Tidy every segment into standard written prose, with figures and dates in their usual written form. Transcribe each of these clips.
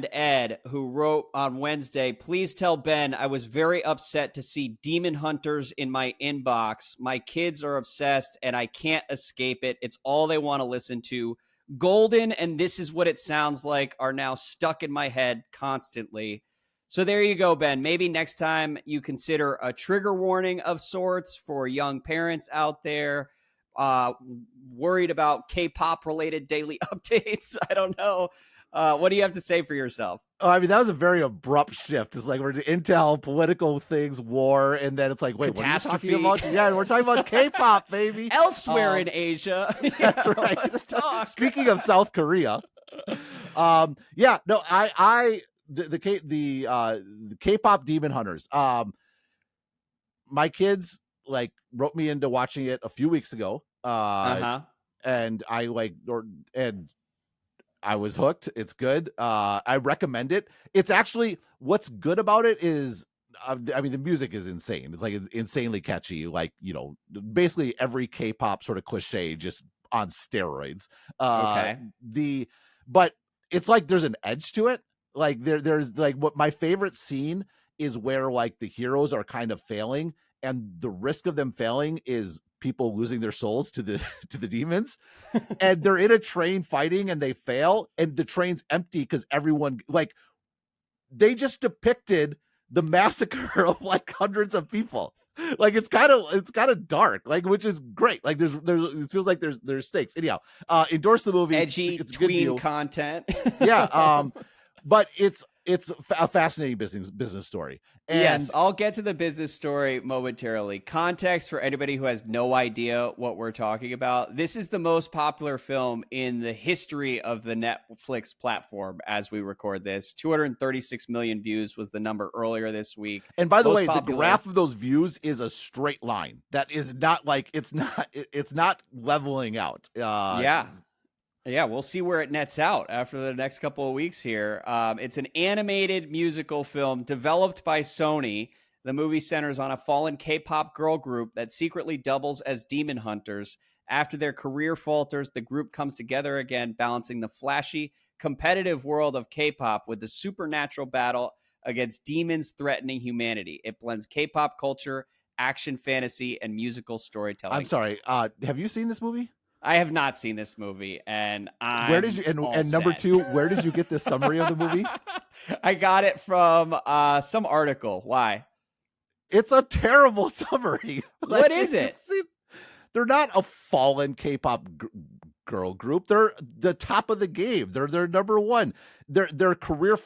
friend Ed, who wrote on Wednesday, please tell Ben I was very upset to see Demon Hunters in my inbox. My kids are obsessed and I can't escape it. It's all they want to listen to. Golden and This Is What It Sounds Like are now stuck in my head constantly. So there you go, Ben. Maybe next time you consider a trigger warning of sorts for young parents out there worried about K-pop related daily updates. I don't know. What do you have to say for yourself? Oh, I mean, that was a very abrupt shift. It's like we're intel, political things, war, and then it's like, wait, Catastrophe. what are you talking about? Yeah, we're talking about K-pop, baby. Elsewhere in Asia. That's right. Let's talk. Speaking of South Korea, the Kpop Demon Hunters. My kids like wrote me into watching it a few weeks ago. And I was hooked. It's good. I recommend it. It's actually, what's good about it is, the music is insane. It's like insanely catchy. Like, basically every K-pop sort of cliche just on steroids. Okay. But it's like there's an edge to it. Like there's like, what my favorite scene is where like the heroes are kind of failing, and the risk of them failing is people losing their souls to the demons. And they're in a train fighting and they fail and the train's empty because everyone, like, they just depicted the massacre of like hundreds of people. Like it's kind of dark, like, which is great. Like there's it feels like there's stakes. Anyhow, endorse the movie. Edgy it's tween content. Yeah. But it's a fascinating business story. And yes, I'll get to the business story momentarily. Context for anybody who has no idea what we're talking about. This is the most popular film in the history of the Netflix platform as we record this. 236 million views was the number earlier this week. And by the way, the graph of those views is a straight line. That is not like, it's not leveling out. Yeah, we'll see where it nets out after the next couple of weeks here. It's an animated musical film developed by Sony. The movie centers on a fallen K-pop girl group that secretly doubles as demon hunters. After their career falters, the group comes together again, balancing the flashy, competitive world of K-pop with the supernatural battle against demons threatening humanity. It blends K-pop culture, action, fantasy, and musical storytelling. I'm sorry. Have you seen this movie? I have not seen this movie, and where did you? And number two, where did you get this summary of the movie? I got it from some article. Why? It's a terrible summary. What is it? They're not a fallen K-pop girl group. They're the top of the game. They're number one. Their career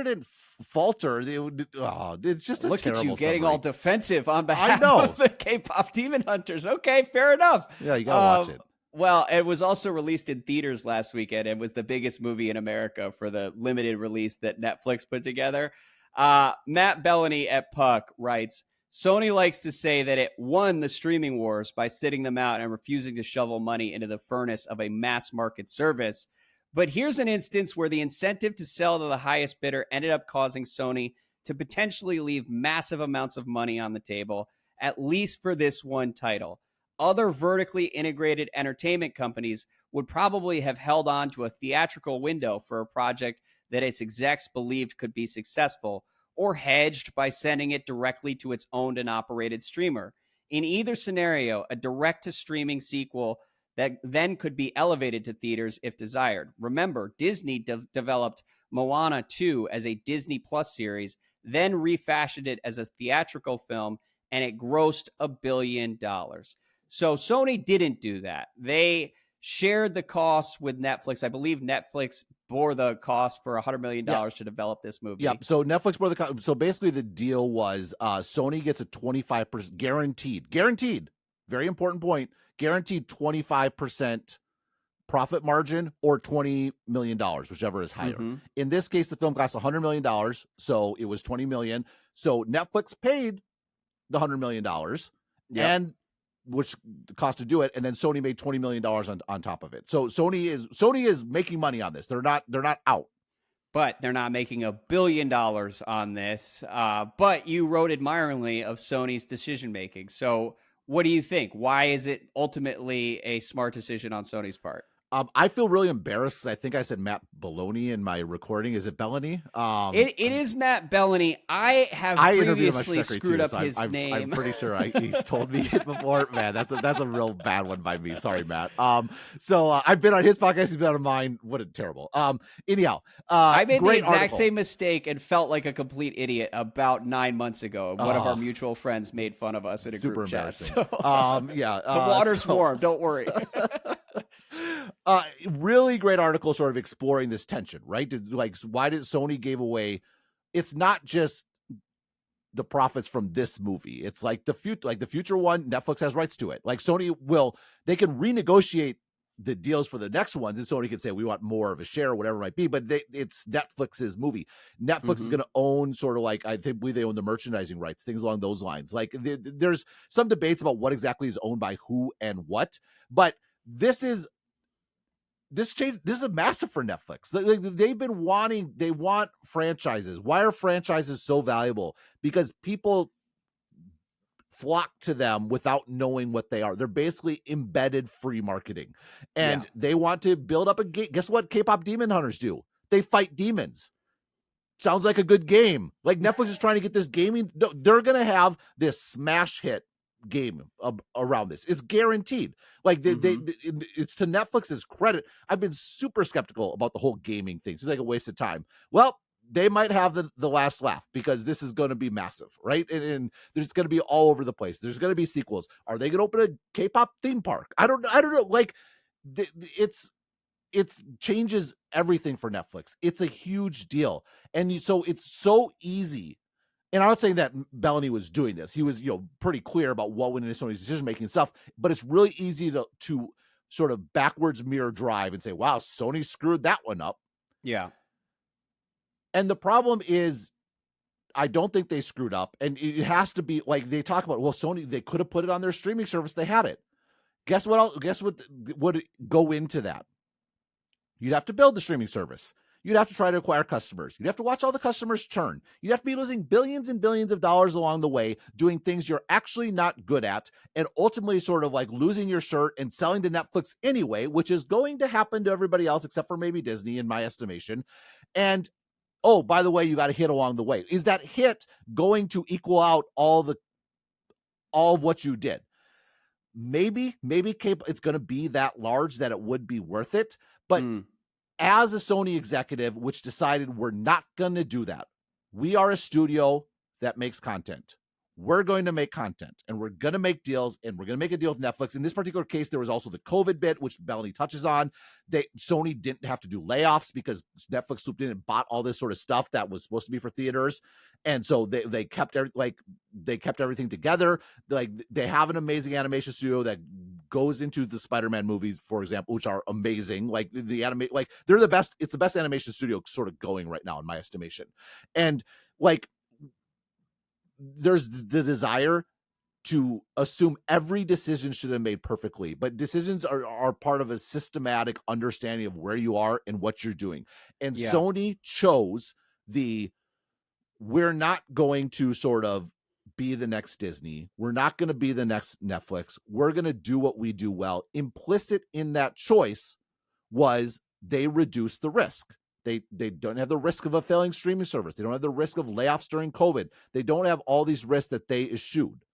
didn't falter. It's just a look terrible at you getting summary. all defensive on behalf of the K-pop Demon Hunters. Okay, fair enough. Yeah, you gotta watch it. Well, it was also released in theaters last weekend and was the biggest movie in America for the limited release that Netflix put together. Matt Bellany at Puck writes, Sony likes to say that it won the streaming wars by sitting them out and refusing to shovel money into the furnace of a mass market service. But here's an instance where the incentive to sell to the highest bidder ended up causing Sony to potentially leave massive amounts of money on the table, at least for this one title. Other vertically integrated entertainment companies would probably have held on to a theatrical window for a project that its execs believed could be successful, or hedged by sending it directly to its owned and operated streamer. In either scenario, a direct-to-streaming sequel that then could be elevated to theaters if desired. Remember, Disney developed Moana 2 as a Disney Plus series, then refashioned it as a theatrical film, and it grossed $1 billion. So Sony didn't do that. They shared the costs with Netflix. I believe Netflix bore the cost for $100 million to develop this movie. Yeah. So Netflix bore the cost. So basically the deal was Sony gets a 25% guaranteed, very important point, guaranteed 25% profit margin or $20 million, whichever is higher. Mm-hmm. In this case, the film cost $100 million. So it was $20 million. So Netflix paid the $100 million and which cost to do it, and then Sony made $20 million on top of it. So Sony is making money on this. They're not out. But they're not making $1 billion on this. But you wrote admiringly of Sony's decision making. So what do you think? Why is it ultimately a smart decision on Sony's part? I feel really embarrassed 'cause I think I said Matt Belloni in my recording. Is it Bellany? It is Matt Bellany. I have I interviewed him at previously Schneckry screwed too, up so his I'm name. pretty sure he's told me it before. Man, that's a real bad one by me. Sorry, Matt. So I've been on his podcast, he's been on mine. What a terrible. Anyhow, I made the great exact article. same mistake and felt like a complete idiot about 9 months ago. One of our mutual friends made fun of us in a Super group chat. embarrassing. So Yeah, the water's warm. Don't worry. Really great article, sort of exploring this tension, right? Why did Sony gave away? It's not just the profits from this movie. It's like the future one. Netflix has rights to it. Like Sony they can renegotiate the deals for the next ones, and Sony can say we want more of a share or whatever it might be. But it's Netflix's movie. Netflix is going to own sort of like I believe they own the merchandising rights, things along those lines. Like there's some debates about what exactly is owned by who and what, but this is a massive for Netflix. They want franchises. Why are franchises so valuable? Because people flock to them without knowing what they are. They're basically embedded free marketing. And they want to build up a game. Guess what Kpop Demon Hunters do? They fight demons. Sounds like a good game. Like Netflix is trying to get this gaming. They're going to have this smash hit game around this. It's guaranteed. Like it's to Netflix's credit. I've been super skeptical about the whole gaming thing. It's like a waste of time. Well, they might have the last laugh because this is going to be massive, right? And there's going to be all over the place. There's going to be sequels. Are they going to open a K-pop theme park? I don't know. Like it changes everything for Netflix. It's a huge deal. And so it's so easy. And I'm not saying that Bellany was doing this. He was, pretty clear about what went into Sony's decision-making stuff, but it's really easy to sort of backwards mirror drive and say, wow, Sony screwed that one up. Yeah. And the problem is, I don't think they screwed up. And it has to be like they talk about, well, Sony, they could have put it on their streaming service. They had it. Guess what else? Guess what would go into that? You'd have to build the streaming service. You'd have to try to acquire customers. You'd have to watch all the customers churn. You'd have to be losing billions and billions of dollars along the way, doing things you're actually not good at, and ultimately sort of like losing your shirt and selling to Netflix anyway, which is going to happen to everybody else except for maybe Disney, in my estimation. And, oh, by the way, you got a hit along the way. Is that hit going to equal out all of what you did? Maybe it's going to be that large that it would be worth it. But as a Sony executive, which decided we're not going to do that, we are a studio that makes content. We're going to make content and we're going to make deals, and we're going to make a deal with Netflix. In this particular case, there was also the COVID bit, which Bellany touches on. Sony didn't have to do layoffs because Netflix swooped in and bought all this sort of stuff that was supposed to be for theaters. And so they kept everything together. Like they have an amazing animation studio that goes into the Spider-Man movies, for example, which are amazing. Like they're the best. It's the best animation studio sort of going right now, in my estimation. And like, there's the desire to assume every decision should have made perfectly, but decisions are part of a systematic understanding of where you are and what you're doing. And Sony chose we're not going to sort of be the next Disney. We're not going to be the next Netflix. We're going to do what we do well. Implicit in that choice was they reduced the risk. They don't have the risk of a failing streaming service. They don't have the risk of layoffs during COVID. They don't have all these risks that they eschewed.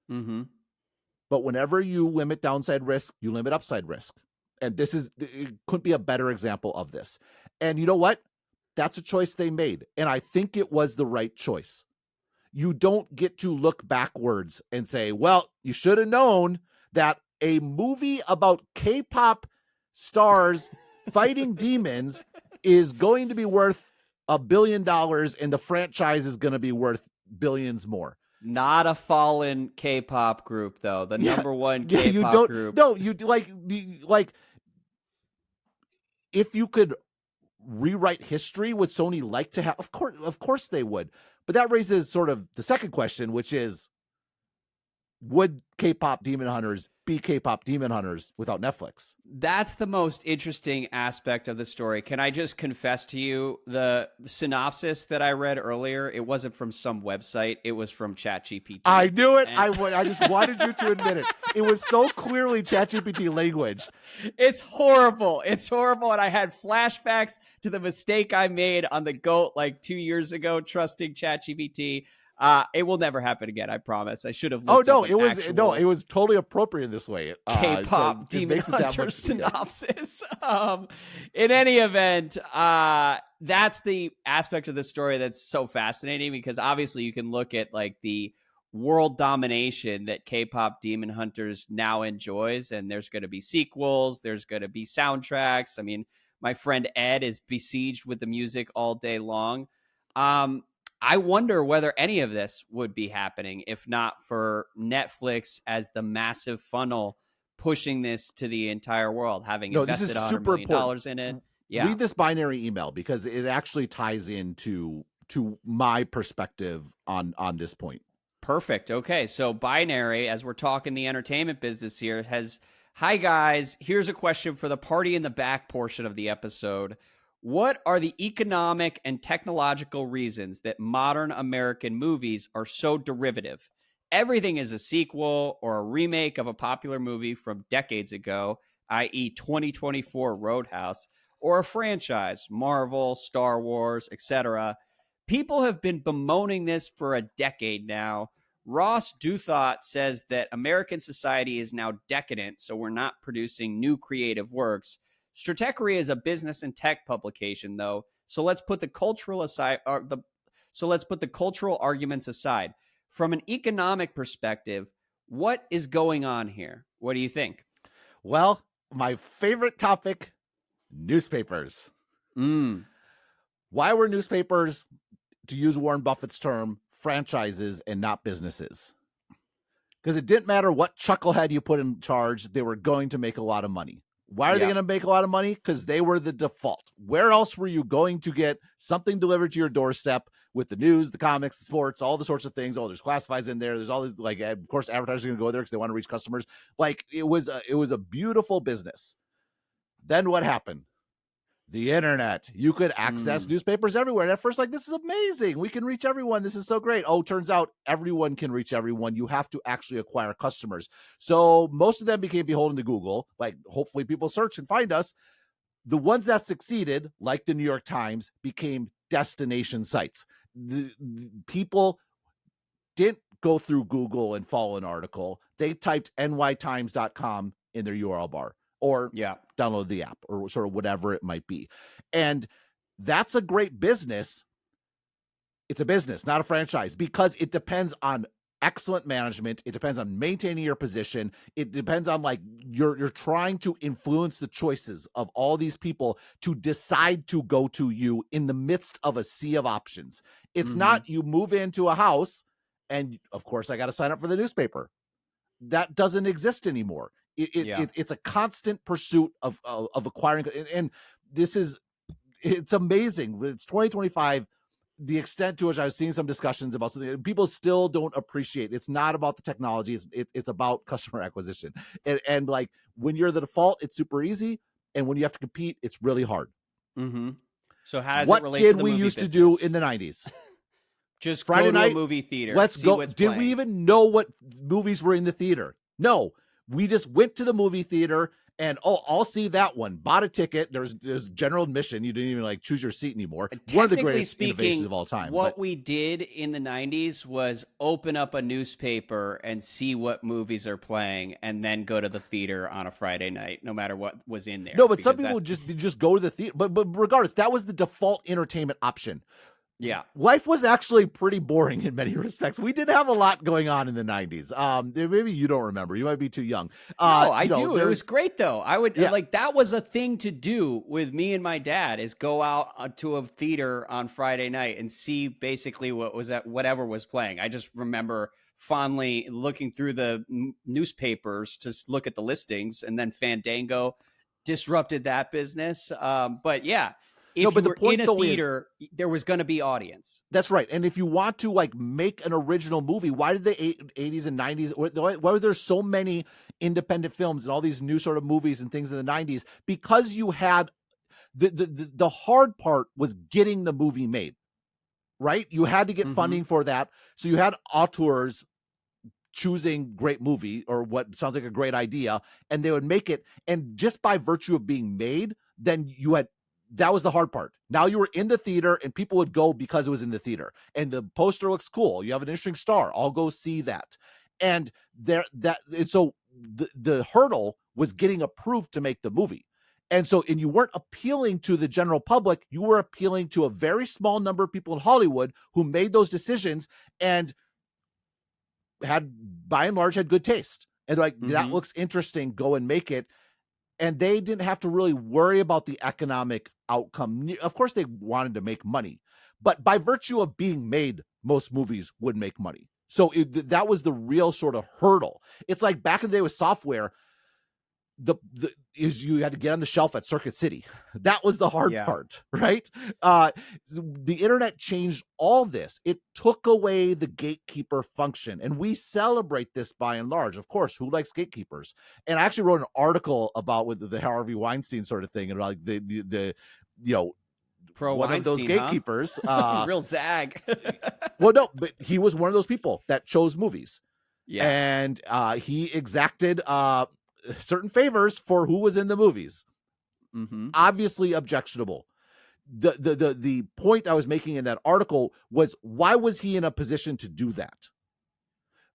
But whenever you limit downside risk, you limit upside risk. And it couldn't be a better example of this. And you know what? That's a choice they made. And I think it was the right choice. You don't get to look backwards and say, well, you should have known that a movie about K-pop stars fighting demons is going to be worth $1 billion and the franchise is going to be worth billions more. Not a fallen K-pop group, though. The number one K-pop group. No, you like if you could rewrite history, would Sony like to have? Of course they would. But that raises sort of the second question, which is, would K-pop Demon Hunters be K-pop Demon Hunters without Netflix? That's the most interesting aspect of the story. Can I just confess to you, the synopsis that I read earlier, it wasn't from some website. It was from ChatGPT. I knew it. I just wanted you to admit it. It was so clearly ChatGPT language. It's horrible. It's horrible. And I had flashbacks to the mistake I made on the GOAT like 2 years ago, trusting ChatGPT. It will never happen again. I promise. I should have. Oh no, it was totally appropriate this way. K-pop Demon Hunter synopsis. In any event, that's the aspect of the story that's so fascinating, because obviously you can look at like the world domination that K-pop Demon Hunters now enjoys, and there's going to be sequels. There's going to be soundtracks. I mean, my friend Ed is besieged with the music all day long. I wonder whether any of this would be happening if not for Netflix as the massive funnel pushing this to the entire world, having invested $100 million in it. Yeah. Read this binary email because it actually ties into my perspective on this point. Perfect. Okay. So Binary, as we're talking the entertainment business here, has, hi guys, here's a question for the party in the back portion of the episode. What are the economic and technological reasons that modern American movies are so derivative? Everything is a sequel or a remake of a popular movie from decades ago, i.e. 2024 Roadhouse, or a franchise, Marvel, Star Wars, etc. People have been bemoaning this for a decade now. Ross Douthat says that American society is now decadent, so we're not producing new creative works. Stratechery is a business and tech publication, though, so let's put the cultural arguments aside. From an economic perspective, what is going on here? What do you think? Well, my favorite topic, newspapers. Why were newspapers, to use Warren Buffett's term, franchises and not businesses? Because it didn't matter what chucklehead you put in charge, they were going to make a lot of money. Why are they going to make a lot of money? Because they were the default. Where else were you going to get something delivered to your doorstep with the news, the comics, the sports, all the sorts of things? Oh, there's classifieds in there. There's all these, like, of course, advertisers are going to go there because they want to reach customers. Like, it was a beautiful business. Then what happened? The internet. You could access newspapers everywhere. And at first, like, this is amazing. We can reach everyone. This is so great. Oh, turns out everyone can reach everyone. You have to actually acquire customers. So most of them became beholden to Google. Like, hopefully people search and find us. The ones that succeeded, like the New York Times, became destination sites. The people didn't go through Google and follow an article. They typed nytimes.com in their URL bar. Or download the app or sort of whatever it might be. And that's a great business. It's a business, not a franchise, because it depends on excellent management. It depends on maintaining your position. It depends on, like, you're trying to influence the choices of all these people to decide to go to you in the midst of a sea of options. It's not you move into a house and, of course, I got to sign up for the newspaper. That doesn't exist anymore. It's a constant pursuit of acquiring, and it's amazing. It's 2025. The extent to which I was seeing some discussions about something people still don't appreciate. It's not about the technology. It's about customer acquisition. And like, when you're the default, it's super easy, and when you have to compete, it's really hard. So how does it relate to the movie business? What did we used to do in the 90s? Just Friday go night, to a movie theater. Let's see go. What's Did playing. we even know what movies were in the theater? No. We just went to the movie theater and, I'll see that one. Bought a ticket. There's general admission. You didn't even, like, choose your seat anymore. One of the greatest innovations of all time. What we did in the 90s was open up a newspaper and see what movies are playing, and then go to the theater on a Friday night, no matter what was in there. No, but some people just go to the theater. But regardless, that was the default entertainment option. Yeah. Life was actually pretty boring in many respects. We did have a lot going on in the 90s. Maybe you don't remember. You might be too young. No, I do. It was great, though. I would like, that was a thing to do with me and my dad, is go out to a theater on Friday night and see basically whatever was playing. I just remember fondly looking through the newspapers to look at the listings, and then Fandango disrupted that business. But yeah. if No, you but the were point in a though is theater, there was going to be audience. that's right. And if you want to like make an original movie, why did the 80s and 90s, why were there so many independent films and all these new sort of movies and things in the 90s? Because you had the hard part was getting the movie made, right? You had to get funding for that. So you had auteurs choosing great movie or what sounds like a great idea, and they would make it. And just by virtue of being made, then you had, that was the hard part. Now you were in the theater and people would go because it was in the theater and the poster looks cool. You have an interesting star. I'll go see that. And so the hurdle was getting approved to make the movie. And so, and you weren't appealing to the general public. You were appealing to a very small number of people in Hollywood who made those decisions and had, by and large, had good taste. And like, that looks interesting, go and make it. And they didn't have to really worry about the economic outcome. Of course, they wanted to make money, but by virtue of being made, most movies would make money. So that was the real sort of hurdle. It's like back in the day with software, is you had to get on the shelf at Circuit City. That was the hard part, right? The internet changed all this. It took away the gatekeeper function, and we celebrate this by and large. Of course, who likes gatekeepers? And I actually wrote an article about with the Harvey Weinstein sort of thing, and like the pro one Weinstein, of those gatekeepers, real zag. Well, no, but he was one of those people that chose movies, and he exacted certain favors for who was in the movies. Obviously objectionable. The point I was making in that article was, why was he in a position to do that?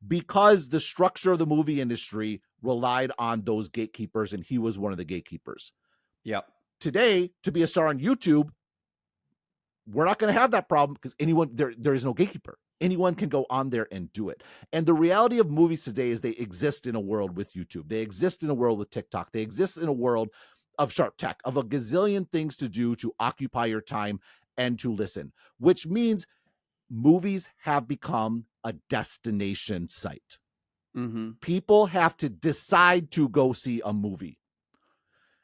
Because the structure of the movie industry relied on those gatekeepers, and he was one of the gatekeepers. Today, to be a star on YouTube, we're not going to have that problem because there is no gatekeeper. Anyone can go on there and do it. And the reality of movies today is they exist in a world with YouTube. They exist in a world with TikTok. They exist in a world of sharp tech, of a gazillion things to do to occupy your time and to listen, which means movies have become a destination site. People have to decide to go see a movie.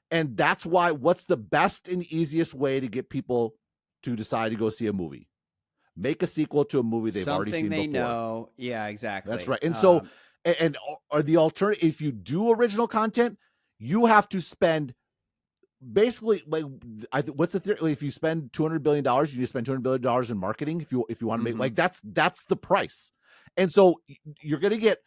And that's why, what's the best and easiest way to get people to decide to go see a movie? Make a sequel to a movie they've already seen before. Know. Yeah, exactly. That's right. And so, or the alternative, if you do original content, you have to spend basically like, what's the theory? If you spend $200 billion, you need to spend $200 billion in marketing. If you want to make like, that's the price. And so you're going to get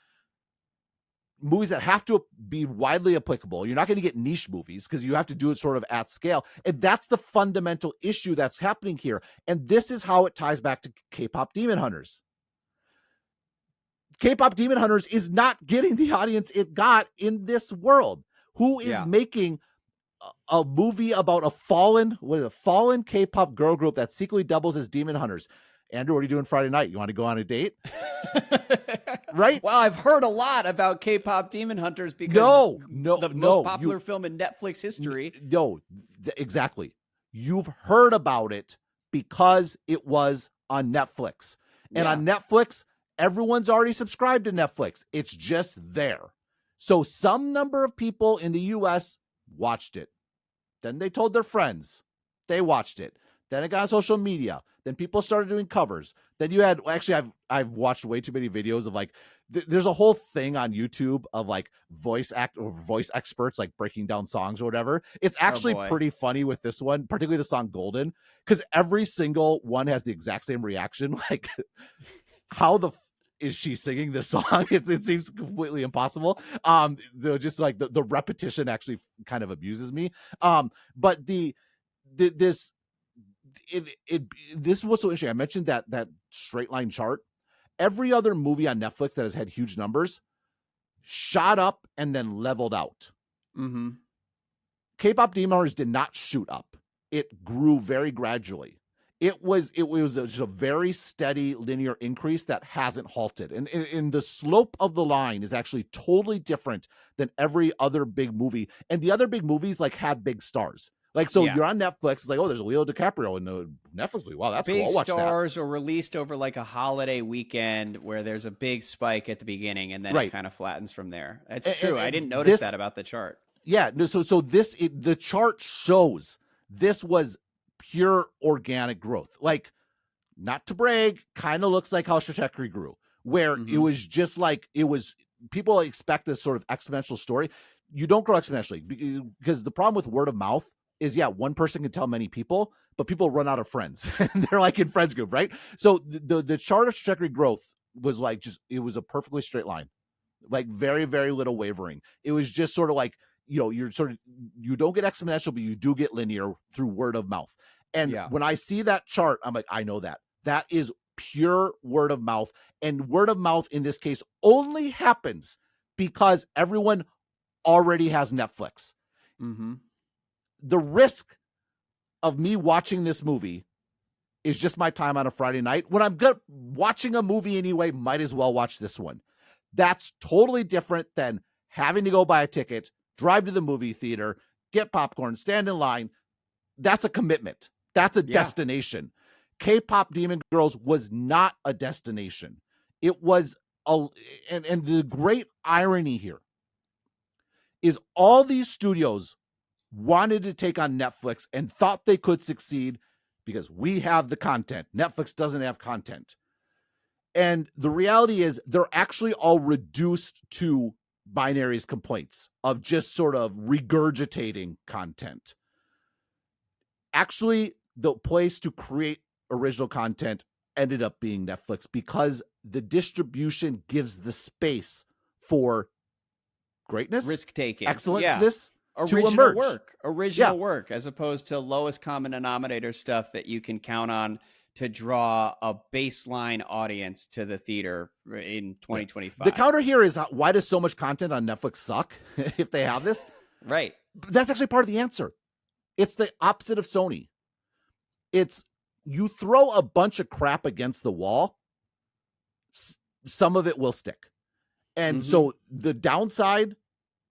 movies that have to be widely applicable. You're not going to get niche movies because you have to do it sort of at scale. And that's the fundamental issue that's happening here. And this is how it ties back to Kpop Demon Hunters. Kpop Demon Hunters is not getting the audience it got in this world. Who is making a movie about a fallen K-pop girl group that secretly doubles as Demon Hunters? Andrew, what are you doing Friday night? You want to go on a date? Right? Well, I've heard a lot about K-pop Demon Hunters because the most popular film in Netflix history. Exactly. You've heard about it because it was on Netflix. And on Netflix, everyone's already subscribed to Netflix. It's just there. So some number of people in the US watched it. Then they told their friends. They watched it. Then it got on social media. Then people started doing covers. Then you had, actually, I've watched way too many videos of like, there's a whole thing on YouTube of like voice experts like breaking down songs or whatever. It's actually pretty funny with this one, particularly the song Golden, because every single one has the exact same reaction. Like, how is she singing this song? It seems completely impossible. So just like the repetition actually kind of abuses me. But this was so interesting. I mentioned that straight line chart. Every other movie on Netflix that has had huge numbers shot up and then leveled out. K-pop Demon Hunters did not shoot up. It grew very gradually. It was just a very steady linear increase that hasn't halted. And the slope of the line is actually totally different than every other big movie. And the other big movies like had big stars. Like, so you're on Netflix, it's like, oh, there's a Leo DiCaprio in the Netflix movie. Wow, that's big cool. I'll watch stars are released over like a holiday weekend where there's a big spike at the beginning and then it kind of flattens from there. That's true. I didn't notice that about the chart. Yeah. No, so the chart shows this was pure organic growth. Like, not to brag, kind of looks like how Shatekri grew, where it was just like, people expect this sort of exponential story. You don't grow exponentially, because the problem with word of mouth is, one person can tell many people, but people run out of friends and they're like in friends group, right? So the chart of Shatekri growth was like, it was a perfectly straight line, like very, very little wavering. It was just sort of like, you don't get exponential, but you do get linear through word of mouth. And when I see that chart, I'm like, I know that is pure word of mouth. And word of mouth in this case only happens because everyone already has Netflix. The risk of me watching this movie is just my time on a Friday night. When I'm watching a movie anyway, might as well watch this one. That's totally different than having to go buy a ticket, drive to the movie theater, get popcorn, stand in line. That's a commitment. That's a destination. Kpop Demon Girls was not a destination. It was and the great irony here is all these studios wanted to take on Netflix and thought they could succeed because we have the content. Netflix doesn't have content. And the reality is they're actually all reduced to binaries complaints of just sort of regurgitating content. Actually, the place to create original content ended up being Netflix because the distribution gives the space for greatness, risk-taking, excellence, original work, as opposed to lowest common denominator stuff that you can count on to draw a baseline audience to the theater in 2025. The counter here is, why does so much content on Netflix suck if they have this? Right. But that's actually part of the answer. It's the opposite of Sony. It's, you throw a bunch of crap against the wall, some of it will stick. And so the downside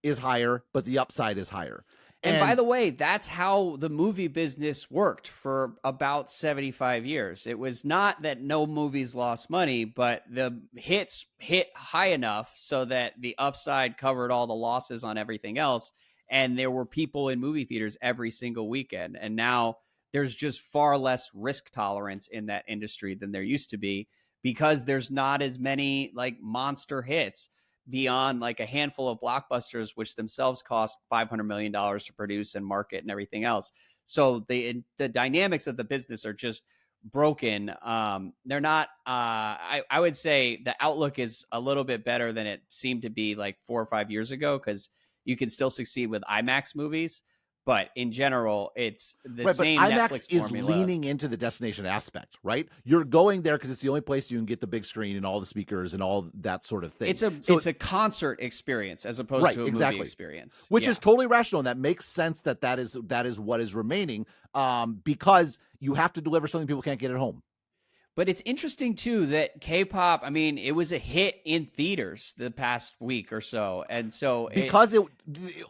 is higher, but the upside is higher. And by the way, that's how the movie business worked for about 75 years. It was not that no movies lost money, but the hits hit high enough so that the upside covered all the losses on everything else. And there were people in movie theaters every single weekend. And now there's just far less risk tolerance in that industry than there used to be, because there's not as many like monster hits beyond like a handful of blockbusters, which themselves cost $500 million to produce and market and everything else. So the dynamics of the business are just broken. They're not, I would say the outlook is a little bit better than it seemed to be like 4 or 5 years ago, because you can still succeed with IMAX movies. But in general, it's the same. But IMAX Netflix is formula. leaning into the destination aspect, right? You're going there because it's the only place you can get the big screen and all the speakers and all that sort of thing. It's a concert experience as opposed to a movie experience, which is totally rational. And that makes sense that is what is remaining, because you have to deliver something people can't get at home. But it's interesting, too, that K-pop, I mean, it was a hit in theaters the past week or so. And so because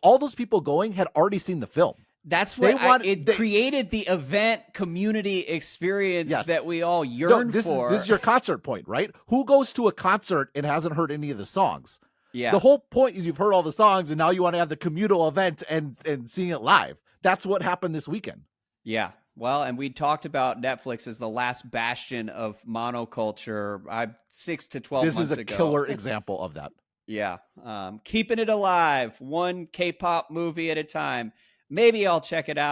all those people going had already seen the film. That's what it created the event community experience that we all yearn for. This is your concert point, right? Who goes to a concert and hasn't heard any of the songs? Yeah. The whole point is you've heard all the songs and now you want to have the communal event and seeing it live. That's what happened this weekend. Yeah. Well, and we talked about Netflix as the last bastion of monoculture 6 to 12 months ago. This is a killer example of that. Yeah. Keeping it alive, one K-pop movie at a time. Maybe I'll check it out.